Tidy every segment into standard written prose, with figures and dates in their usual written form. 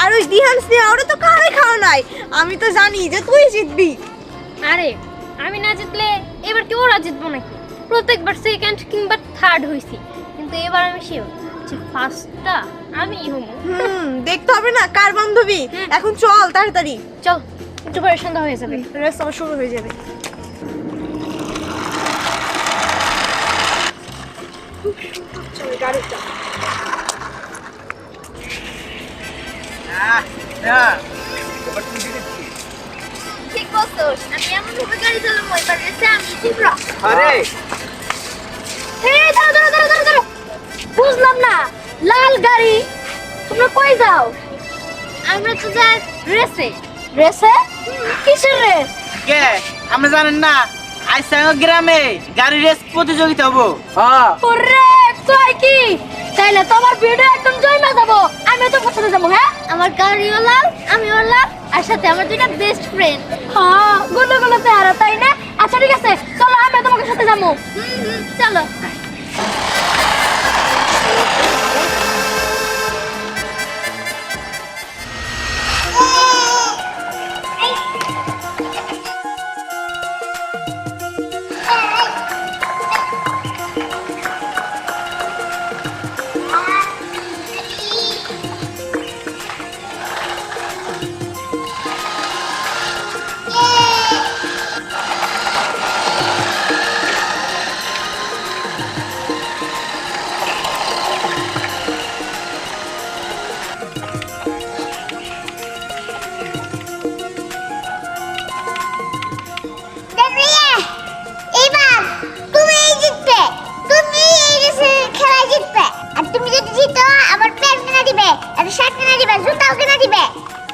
আর ওই দিহান স্নেহা ওরা তো কারে খাওয়া নাই, আমি তো জানি যে তুই জিতবি। আরে আমি না জিতলে এবার কি ওরা জিতবো নাকি? প্রত্যেকবার সেকেন্ড কিংবা থার্ড হইছি, কিন্তু এবার আমি শিওর যে ফার্স্টটা আমি হবো। দেখতে হবে না কার বান্ধবী। এখন চল তাড়াতাড়ি চল, একটু পরে সন্ধ্যা হয়ে যাবে। রেস আমার শুরু হয়ে যাবে। গাড়িটা ঠিক বলছোস, আমি এমন ভাবে গাড়ি চালাবো এবার রেসে আমি জিতবো। আরে এই দাঁড়াও দাঁড়াও দাঁড়াও দাঁড়াও দাঁড়াও, বুঝলাম না, লাল গাড়ি তোমরা কই যাও? আমরা তো যাই রেসে। রেসে? কিসের রেস? কে আমরা জানেন না, আইসাঙ্গ গ্রামে গাড়ি রেস প্রতিযোগিতা হবো। ওরে তুই কি তাইলে তোমার ভিডিও একদম জয়মা যাবো, আমি তো পছন্দ যাবো। হ্যাঁ, আমার গাড়িও লাল, আমিও লাল, আর সাথে আমার দুইটা বেস্ট ফ্রেন্ড। হ্যাঁ, গুলো গুলোতে আর তাই না? আচ্ছা ঠিক আছে, চলো আমি তোমাকে সাথে যাবো। চলো।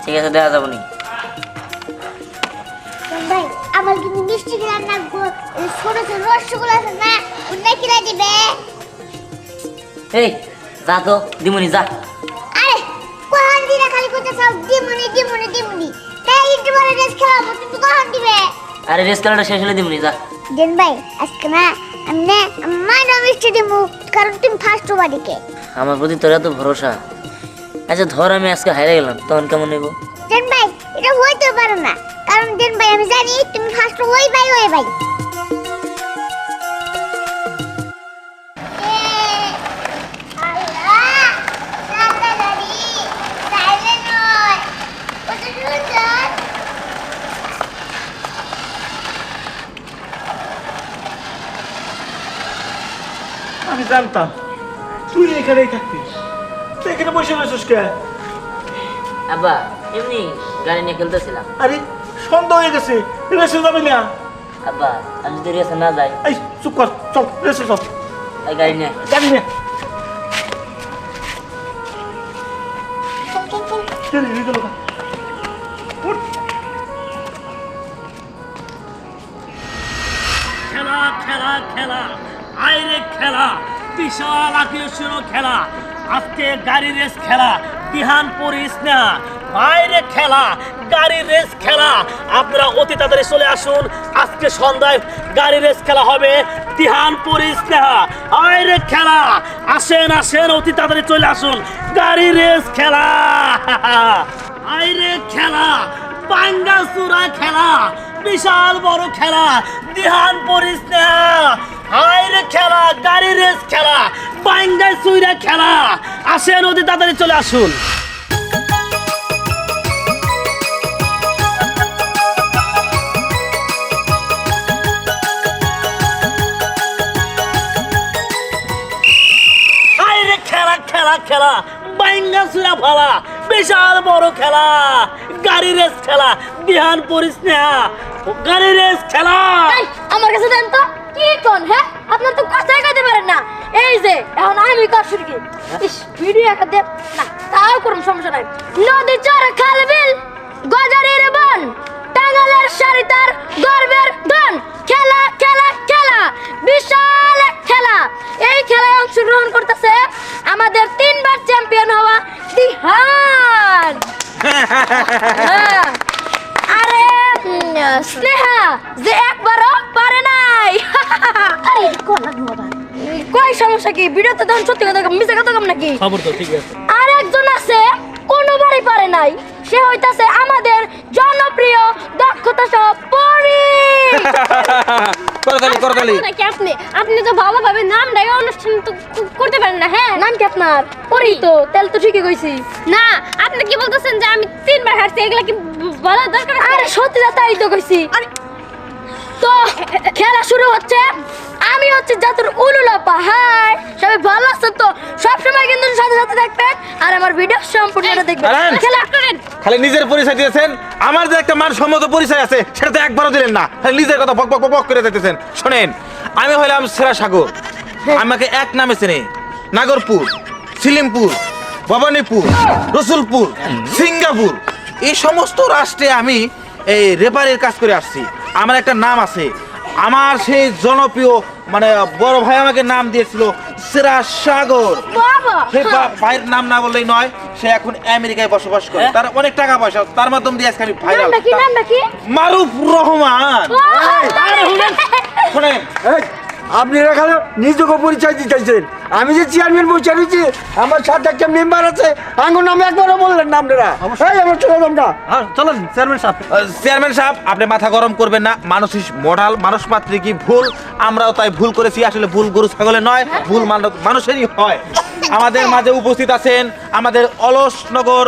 ঠিক আছে, দেওয়া যাবো নি। ভাই আমার কিন্তু মিষ্টি খেলার না, ছোট ছোট রসগোল্লা আছে না, ওটা কিনা দিবে? এই যা তো দিমুনি যা। আরে কোহান দিরা খালি কইতে সব দিমুনি দিমুনি দিমুনি, তাই একটু বড় রেস খেলাবো, তুমি কোহান দিবে? আরে রেস খেলাটা শেষ হলে দিমুনি যা। দেন ভাই আজকে না আমি মাইনা মিষ্টি দিমু, কারণ তুমি ফার্স্ট হবা দিকে। আমার প্রতি তোর এত ভরসা। আচ্ছা ধর আমি আজকে হারিয়ে গেলাম, তখন কেমন নেবো? দেন ভাই এটা হইতে পারে না, কারণ দেন ভাই আমি জানি তুমি ফার্স্ট হই ভাই হই ভাই। আমি জানতাম তুই এখানেই থাকতিস, তুই এখানে বসে রয়েছিস কে? আব্বা এমনি গাড়ি নিয়ে খেলতেছিলাম। আরে সন্ধ্যা হয়ে গেছে, রেসে যাবি না? আব্বা আমি যদি রেসে না যাই? এই চুপ কর, চল রেসে চল। এই গাড়ি নিয়ে গাড়ি নে, চল চল চল, দেরি হয়ে গেল। উঠ। খেলা খেলা খেলা আইরে খেলা, বিশাল আকর্ষণীয় খেলা। আজকে গাড়ি রেস খেলা, দিহানপুর স্নেহা বাইরে খেলা, গাড়ি রেস খেলা। আপনারা অতি তাড়াতাড়ি চলে আসুন, আজকে সন্ধ্যায় গাড়ি রেস খেলা হবে দিহানপুর স্নেহা আইরে খেলা। আসেন আসেন, অতি তাড়াতাড়ি চলে আসুন, গাড়ি রেস খেলা আইরে খেলা, বাঙ্গাসুরা খেলা, বিশাল বড় খেলা, দিহানপুর স্নেহা আইরে খেলা, গাড়ি রেস খেলা, বাঙ্গাই সুইরা খেলা। আসেন অতি তাড়াতাড়ি চলে আসুন। আইরে খেলা খেলা খেলা, বাঙ্গাসুরা ফালা, বিশাল বড় খেলা, গাড়ি রেস খেলা, দিহানপুর স্নেহা গাড়ি রেস খেলা। আমার কাছে দেন তো কি কোন? হ্যাঁ, আপনার তো কথাই কইতে পারেন না। এই যে এখন আমি কর শুরু কি ভিডিও একটা দেব না, তাও কোনো সমস্যা নাই। নদী চড়ে খাল বিল, গজারের বন, টাঙ্গালের শাড়ি তার গর্বের ধন। খেলা খেলা খেলা, বিশাল এক খেলা। এই খেলায় অংশগ্রহণ করতেছে আমাদের 3 বার চ্যাম্পিয়ন হওয়া দিহান। আরে স্নেহা যে একবারও পারে নাই। আরে কই সমস্যা কি? ভিডিওতে তখন সত্যি কথা মিছা কথা কম নাকি? খবর তো ঠিক আছে। আর একজন আছে কোনোবারই পারে নাই, সে হইতাছে আমাদের জনপ্রিয় দক্ষতা সহ পরি। করতালি নাকি আপনি আপনি তো ভালোভাবে নামটাই অনুষ্ঠান তো করতে পারেন না। হ্যাঁ, নাম কি আপনার? পরি তো, তেল তো ঠিকই কইছি না। আপনি কি বলতেছেন যে আমি 3 বার হারছি, এগুলা কি বলা দরকার? আরে সত্যি তাই তো কইছি। তো খেলা শুরু হচ্ছে। আমি হচ্ছে জাতুর উলুলা পাহাড়। সবাই ভালো আছেন তো? সবসময় কিন্তু সাথে সাথে থাকবেন আর আমার ভিডিও সম্পূর্ণটা দেখবেন। খেলা করেন। খালি নিজের পরিচয় দিয়েছেন, আমার যে একটা মানসম্মত পরিচয় আছে সেটা তো একবারও দিলেন না, খালি নিজের কথা বক বক বক করে দিতেছেন। শোনেন, আমি হইলাম সেরা সাগর, আমাকে এক নামে চেনে নাগরপুর, সিলিমপুর, ভবানীপুর, রসুলপুর, সিঙ্গাপুর, এই সমস্ত রাষ্ট্রে আমি এই রেপারের কাজ করে আসছি। আমার একটা নাম আছে, আমার সেই জনপ্রিয় মানে বড় ভাই আমাকে নাম দিয়েছিল সেরা সাগর। সেই ভাইয়ের নাম না বললেই নয়, সে এখন আমেরিকায় বসবাস করে, তার অনেক টাকা পয়সা, তার মাধ্যমে দিয়ে আজকে আমি ভাইরাল। মারুফ রহমান। শোনেন, আপনি এখানে নিজেকে পরিচয় দিতেছেন, আমি যে চেয়ারম্যান বসে রয়েছি, আমার সাথে একটা মেম্বার আছে, আঙ্গুর নামে একবারও বললেন না আপনারা। এই আমার চলে নামটা চলেন চেয়ারম্যান সাহেব। চেয়ারম্যান সাহেব, আপনি মাথা গরম করবেন না, মানুষ মডাল, মানুষ মাত্রই কি ভুল, আমরাও তাই ভুল করেছি। আসলে ভুল গরু ছাগলের নয়, ভুল মানুষেরই হয়। আমাদের মাঝে উপস্থিত আছেন আমাদের অলসনগর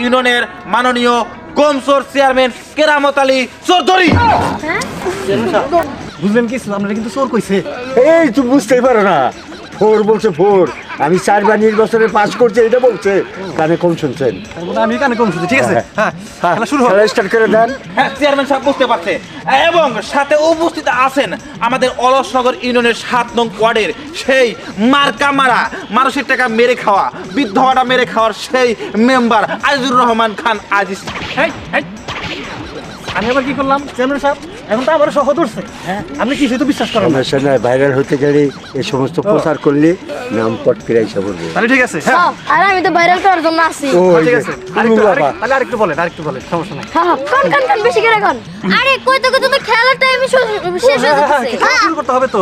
ইউনিয়নের মাননীয় গোমসোর চেয়ারম্যান কেরামত আলী চৌধুরী। বুঝলেন কি, আপনারা কিন্তু চোর কইছে। এই তুই বুঝতেই পারো না, ফোর বলছে ফোর, আমি 4 বার নির্বাচনে পাস করছি এটা বলছে, কানে কম শুনছেন। আমি কানে কম শুনছি, ঠিক আছে। হ্যাঁ, শুরু হবে, স্টার্ট করে দেন। হ্যাঁ, চেয়ারম্যান সাহেব বুঝতে পারছে। এবং সাথে উপস্থিত আছেন আমাদের অলসনগর ইউনিয়নের 7 নং ওয়ার্ডের সেই মার্কা মারা, মানুষের টাকা মেরে খাওয়া, বৃদ্ধ ভাড়া মেরে খাওয়ার সেই মেম্বার আজিজুর রহমান খান আজিজ। আমি আবার কি করলাম চেয়ারম্যান সাহেব? এখন তো আবার সহ ধরছে। আপনি কিছু তো বিশ্বাস করেন না। সমস্যা নাই, ভাইরাল হতে গেলে এই সমস্ত প্রচার করলে নাম পট ফিরে এসে বলবে। তাহলে ঠিক আছে। আর আমি তো ভাইরাল করার জন্য আসি। ও ঠিক আছে, আরেকটু বলেন, সমস্যা নাই। হ্যাঁ, কোন বেশি করে কোন। আরে কইতে কইতে তো খেলার টাইম শেষ হয়ে যাচ্ছে। শুরু করতে হবে তো,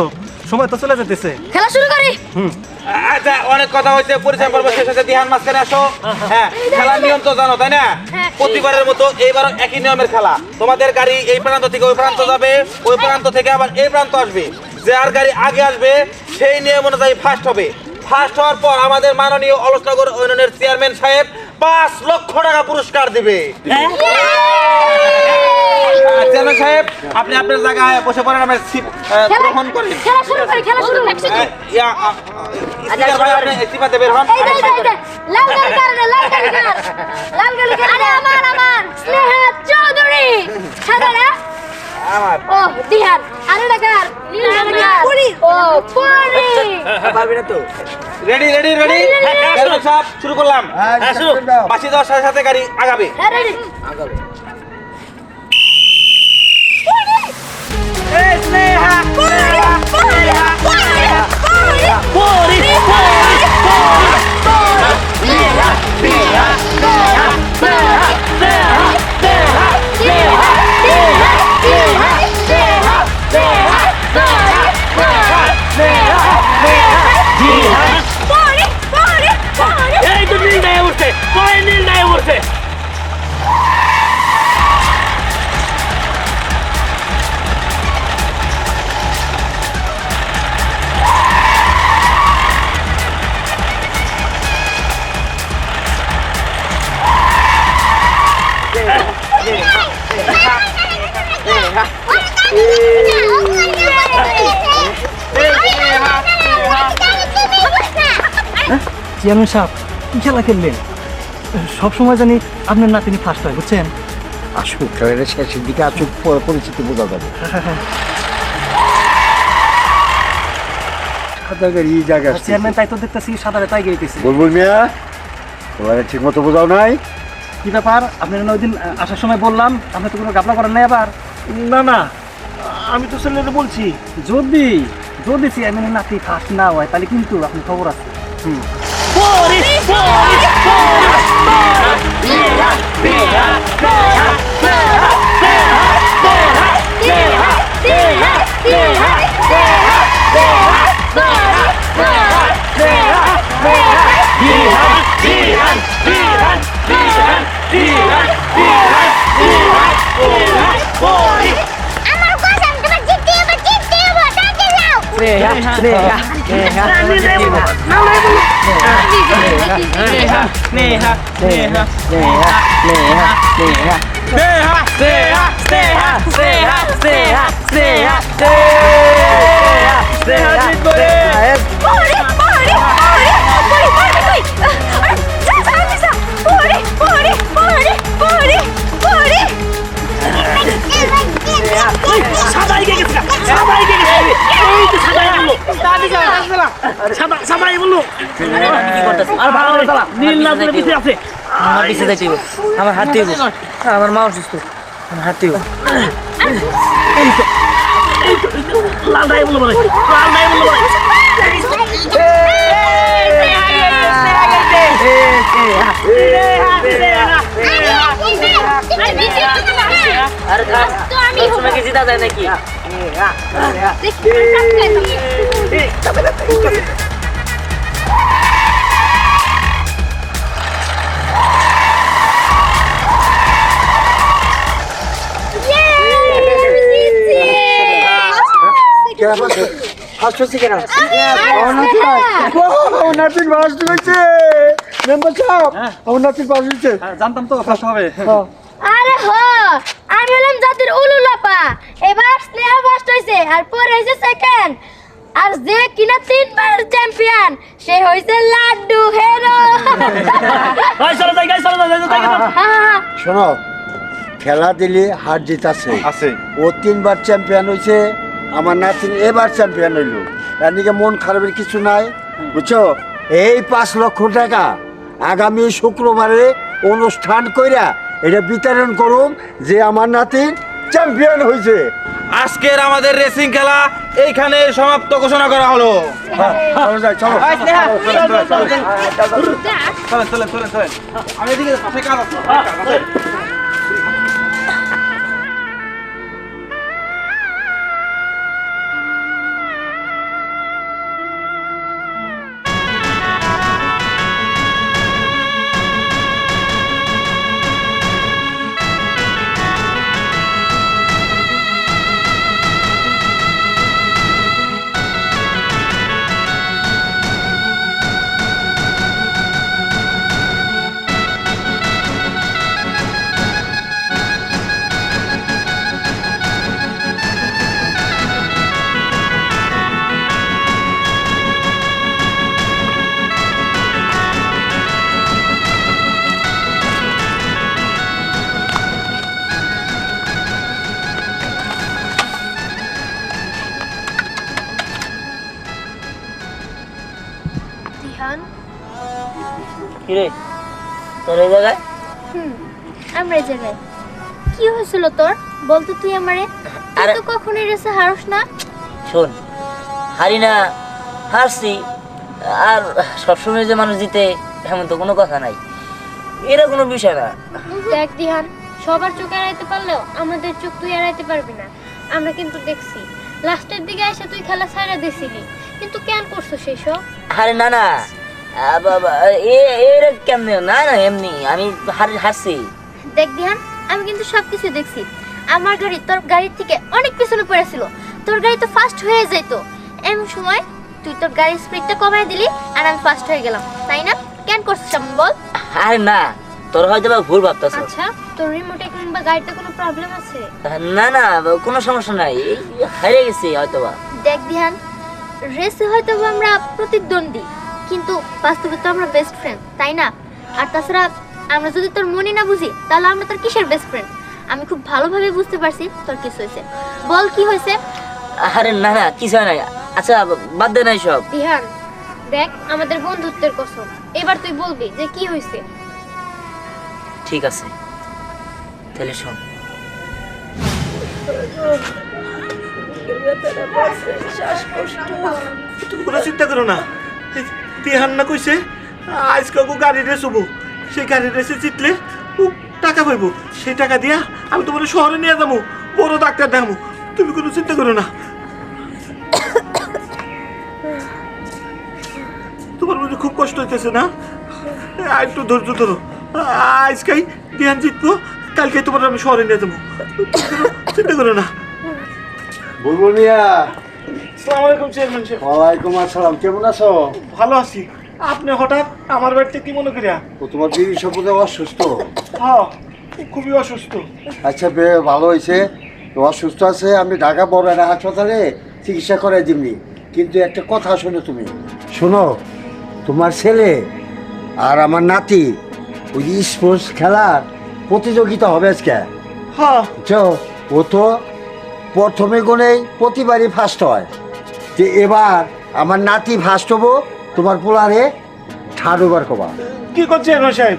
সময় তো চলে যেতেছে। খেলা শুরু করি। আচ্ছা, অনেক কথা হয়েছে, পরিচয় পর্ব শেষ হয়েছে, দিহান মাঝখানে আসো। হ্যাঁ, খেলার নিয়ম তো জানো তাই না? প্রতিবারের মতো এইবারও একই নিয়মের খেলা। তোমাদের গাড়ি এই প্রান্ত থেকে ওই প্রান্ত যাবে, ওই প্রান্ত থেকে আবার এই প্রান্ত আসবে। যে আর গাড়ি আগে আসবে সেই নিয়ম অনুযায়ী ফার্স্ট হবে। ফার্স্ট হওয়ার পর আমাদের মাননীয় অলসনগর ইউনিয়নের চেয়ারম্যান সাহেব 5 লক্ষ টাকা পুরস্কার দিবে। চেয়ারম্যান সাহেব, আপনি আপনার জায়গায় বসে পড়েন, আমরা সিট গ্রহণ করি। খেলা শুরু করি, খেলা শুরু করি। স্পিকার ভাই, আপনি সিপাতে বের হন। এই লাল গালি কারণে, লাল গালি কার, লাল গালি কার। আরে আমার স্নেহা চৌধুরী সাদা না আমার। ও দিহান, আরে ডাকার নীল ডাকার পুরি। ও পুরি পারবি না তো? রেডি রেডি রেডি, চেয়ারম্যান সাহেব শুরু করলাম। শুরু। বাসি দেওয়ার সাথে সাথে গাড়ি আগাবে। হ্যাঁ, রেডি। এই স্নেহা এই তো নীল নাই উঠছে, নীল নাই উঠছে। চেয়ারম্যান সাহেব, কি খেলা খেললেন? সবসময় জানি আপনার নাতিনি ফার্স্ট হয়, বুঝছেন? আসুক, খেলার শেষের দিকে আসুক, পরিচিতি বোঝা যাবে। চেয়ারম্যান তাই তো দেখতেছি, সাদা তাই গেইতেছি। বুলবুল মিয়া, তোমার ঠিক মতো বোঝাও নাই। কি ব্যাপার? আপনার ওই দিন আসার সময় বললাম, আপনি তো কোনো গাবলা করেন নাই আবার? না না, আমি তো ছেলেটা বলছি, যদি চেয়ারম্যানের নাতি ফার্স্ট না হয় তাহলে কিন্তু আপনি খবর আছে। আমার কসম তোমার জিততে হবে তাতে যাও সবাইকে গেছে সবাইকে গেছে এই তো সবাই বললো আর ভালো নীল না বলে পিছে আছে আমার পিছে যাইতে হইব আমার হাত দিব আমার মা অসুস্থ আমার হাত দিব লাল দাই বললো বলে আর তোমার কি জিতা যায় নাকি জানতাম তো ফার্স্ট হবে। আরে হো আমি হলাম জাতির উলুলাপা এবার স্নেহা ফার্স্ট হইছে আর পরে হইছে সেকেন্ড আর যে কিনা 3 বার চ্যাম্পিয়ন সে হইছে লাড্ডু হেরো ভাই চলো যাই গাইস চলো যাই শোনো, খেলা দিলে হার জিত আছে। ও 3 বার চ্যাম্পিয়ন হয়েছে, আমার নাতিন এবার চ্যাম্পিয়ন হইল। এর নিকে মন খারাপের কিছু নাই, বুঝছো? এই 5 লক্ষ টাকা আগামী শুক্রবারে অনুষ্ঠান কইরা এটা বিতরণ করুম যে আমার নাতিন চ্যাম্পিয়ন হয়েছে। আজকের আমাদের রেসিং খেলা এইখানে সমাপ্ত ঘোষণা করা হলো। চলো যাই, চলো। আমি এদিকে পাশে কাজ আছে। দিহান কি রে তোর এই জায়গায় আমরা এই জায়গায় কি হয়েছিল তোর বলতো তুই আমারে তুই তো কখনোই রেসে হারস না শোন হারি না হারছি আর সবসময় যে মানুষ জিতে এমন তো কোনো কথা নাই, এরা কোনো বিষয় না। দেখ দিহান সবার চোখ এড়াইতে পারলেও আমাদের চোখ তুই এড়াইতে পারবি না। আমরা কিন্তু দেখছি লাস্টের দিকে এসে তুই খেলা ছাড়া দিছিলি, কিন্তু কেন করছো সেই সব? আরে না না এরা কেমনে না না এমনি আমি হারছি। দেখ দিহান আমি কিন্তু সবকিছু দেখছি, আমার গাড়ি তোর গাড়ির থেকে অনেক পিছনে পড়েছিল, তোর গাড়ি তো ফাস্ট হয়ে যেত, এমন সময় তুই তোর গাড়ির স্পিডটা কমায় দিলি আর আমি ফাস্ট হয়ে গেলাম, তাই না? কেন করছিস এমন বল? আরে না তোর হয়তো বা ভুল ভাবতাছ। আচ্ছা তোর রিমোটে কিংবা গাড়িতে কোনো প্রবলেম আছে? না না কোনো সমস্যা নাই, হারিয়ে গেছি হয়তো বা। দেখ দিহান রেসে হয়তো আমরা প্রতিদ্বন্দ্বী, কিন্তু বাস্তবে তো আমরা বেস্ট ফ্রেন্ড, তাই না? আর তাছাড়া আমরা যদি তোর মনে না বুঝি তাহলে আমরা তোর কিসের বেস্ট ফ্রেন্ড? আমি খুব ভালোভাবে বুঝতে পারছি তোর কিছু হয়েছে, বল কি হয়েছে? আরে না না কিছু হয় নাই, আচ্ছা বাদ দে নাই সব। দিহান দেখ আমাদের বন্ধুত্বের কসম, এবার তুই বলবি যে কি হয়েছে। ঠিক আছে তাহলে শোন। তুমি কোনো চিন্তা করো না, দিহান না কইছে আজকে গাড়ি রেস হবো, সেই গাড়ি রেসে জিতলে ও টাকা পাইব, সেই টাকা দিয়া আমি তোমার শহরে নিয়ে যাবো, বড় ডাক্তার দেখাবো। তুমি কোনো চিন্তা করো না। তোমার মধ্যে খুব কষ্ট হইতেছে না? একটু ধৈর্য ধরো, আজকেই ধ্যান জিতবো, কালকে তোমার আমি শহরে নিয়ে যাবো, চিন্তা করো না। বুলবুল মিয়া, আসসালামু আলাইকুম চেয়ারম্যান সাহেব। ওয়ালাইকুম আসসালাম, কেমন আছো? ভালো আছি। আপনি হঠাৎ আমার বাড়িতে কি মনে করিয়া? ও তোমার বিবি সম্পদে অসুস্থ? হ্যাঁ, খুবই অসুস্থ। আচ্ছা ভালো হয়েছে, তো অসুস্থ আছে, আমি ঢাকা বড় একটা হাসপাতালে চিকিৎসা করাই দিমনি। কিন্তু একটা কথা শোনো, তুমি শোনো, তোমার ছেলে আর আমার নাতি ওই স্পোর্টস খেলার প্রতিযোগিতা হবে আজকে। হ্যাঁ, বুঝছো, ও তো প্রথমে গুণেই প্রতিবারই ফার্স্ট হয়, যে এবার আমার নাতি ফার্স্ট হবো, তোমার পোলারে থার্ড ওভার কবা। কি করছে চেয়ারম্যান সাহেব?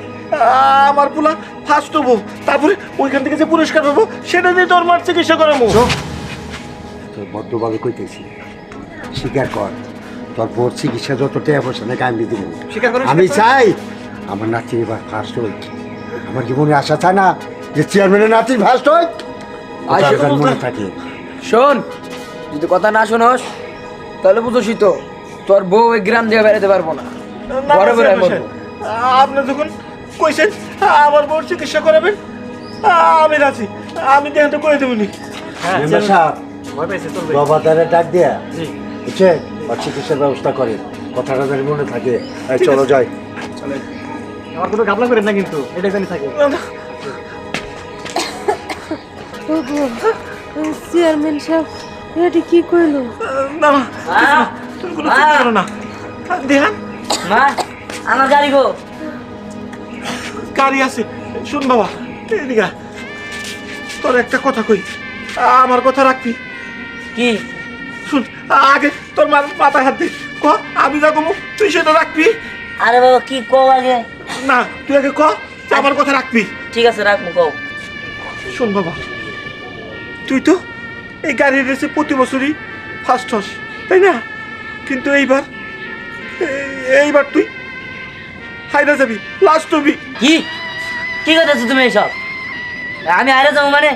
আমার পোলা ফার্স্ট হবো, তারপরে ওইখান থেকে যে পুরস্কার পাবো সেটা দিয়ে তোর মার চিকিৎসা করাবো। তোর বদ্ধভাবে কইতেছি, স্বীকার কর, তোর বোর চিকিৎসা যত টাকা পয়সা নাকি আমি দিব। আমি চাই আমার নাতি এবার ফার্স্ট হই। আমার জীবনে আশা চায় না যে চেয়ারম্যানের নাতি ফার্স্ট হই, মনে থাকে। শোন, যদি কথা না শোনস তাহলে বুঝোসই তো তোর বউ ওই গ্রাম দিয়ে বেড়াতে পারবো না। না, বড় বড় চেয়ারম্যান সাহেব, আপনি যখন কইছেন আমার বোর চিকিৎসা করাবেন, আমি রাজি, আমি দেহান্ত করে দেবনি। মেম্বার সাহেব, বাবাদারে ডাক দেয়া বুঝছে, আর চিকিৎসার ব্যবস্থা করে, কথাটা যেন মনে থাকে। এই চলো যাই। আমার কোনো গাবলা করেন না কিন্তু, এটা জানি থাকে। চেয়ারম্যান সাহেব এটা কি কইলো? না না, তুমি কোনো চিন্তা করো না। দেহান, মা, আমার গাড়ি গো। গাড়ি আছে। শুন বাবা, এদিকে আয়। তোর একটা কথা কই, আমার কথা রাখবি? কি? শুন, আগে তোর মাথায় হাত দে, ক আমি যা কমু তুই সেটা রাখবি। আরে বাবা, কি কও আগে? না, তুই আগে ক যে আমার কথা রাখবি। ঠিক আছে, রাখবো, কও। শোন বাবা, তুই তো এই গাড়ির রেসে প্রতি বছরই ফার্স্ট হস, তাই না? কিন্তু এইবার তুই হাইরা যাবি, লাস্ট হবি। কি কি করতেছো তুমি এইসব? আমি হারে যাবো মানে?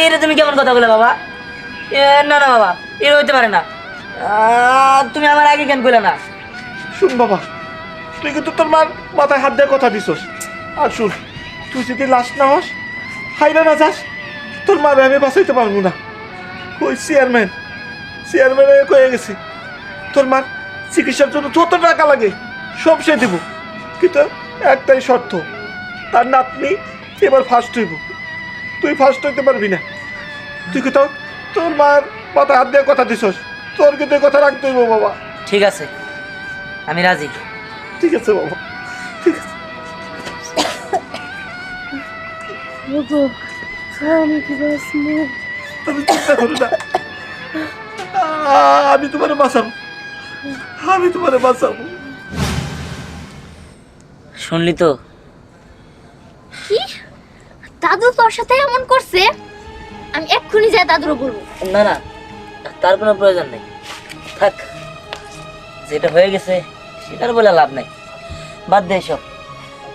এটা তুমি কেমন কথা বলে বাবা? না না বাবা, এটা হইতে পারে না। তুমি আমার আগে কেন কইলে না? শুন বাবা, তুই কিন্তু তোর মার মাথায় হাত দিয়ে কথা দিছস। আর শুন, তুই যদি লাস্ট না হস, হাইরা না যাস, তোর মারে আমি বাঁচাইতে পারবো না। ওই চেয়ারম্যান কয়ে গেছে তোর মার চিকিৎসার জন্য যত টাকা লাগে সব সে দেব, কিন্তু একটাই শর্ত, তার নাতনি এবার ফার্স্ট হইব। তুই ফার্স্ট হইতে পারবি না। তুই কিন্তু তোর মার মাথায় হাত দিয়ে কথা দিছস, তোর কিন্তু কথা রাখতে হইব বাবা। ঠিক আছে, আমি রাজি। ঠিক আছে বাবা, ঠিক আছে। আমি কি বাঁচবো? আমি চিন্তা করি না, আমি তোমারে বাঁচাবো, আমি তোমারে বাঁচাবো। শুনলি তো? কি দাদু তোর সাথে এমন করছে? আমি এক্ষুনি যাই দাদুরও বলবো। না না, তার কোনো প্রয়োজন নেই, থাক। যেটা হয়ে গেছে সেটার বলে লাভ নাই, বাদ দে সব।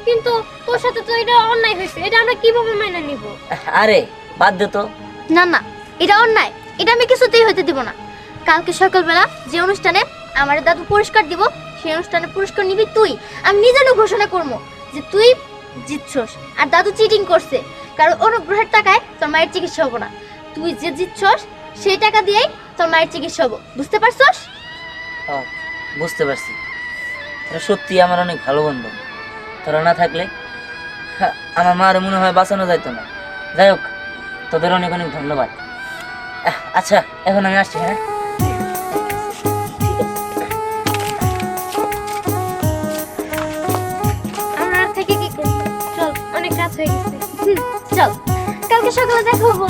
কিন্তু তোর সাথে তো এটা অন্যায় হয়েছে, এটা আমরা কিভাবে মেনে নিব? আরে বাদ দে তো। না না, এটা অন্যায়, এটা আমি কিছুতেই হতে দিব না। কালকে সকালবেলা যে অনুষ্ঠানে আমার দাদু পুরস্কার দিব, সেই অনুষ্ঠানে পুরস্কার নিবি তুই। আমি নিজে ঘোষণা করবো যে তুই জিতছস আর দাদু চিটিং করছে, কারণ অনুগ্রহের টাকায় তোর মায়ের চিকিৎসা হবো না। তুই যে জিতছস সেই টাকা দিয়েই তোর মায়ের চিকিৎসা হবো, বুঝতে পারছস? বুঝতে পারছি, তোরা সত্যি আমার অনেক ভালো বন্ধু। তোরা না থাকলে আমার মার মনে হয় বাঁচানো যাইতো না। যাই হোক, তোদের অনেক অনেক ধন্যবাদ। আচ্ছা, এখন আমি আসছি। হ্যাঁ, আমরা থেকে কি করব? চল, অনেক কাজ হয়ে গেছে। চল, কালকে সকালে দেখা হবো।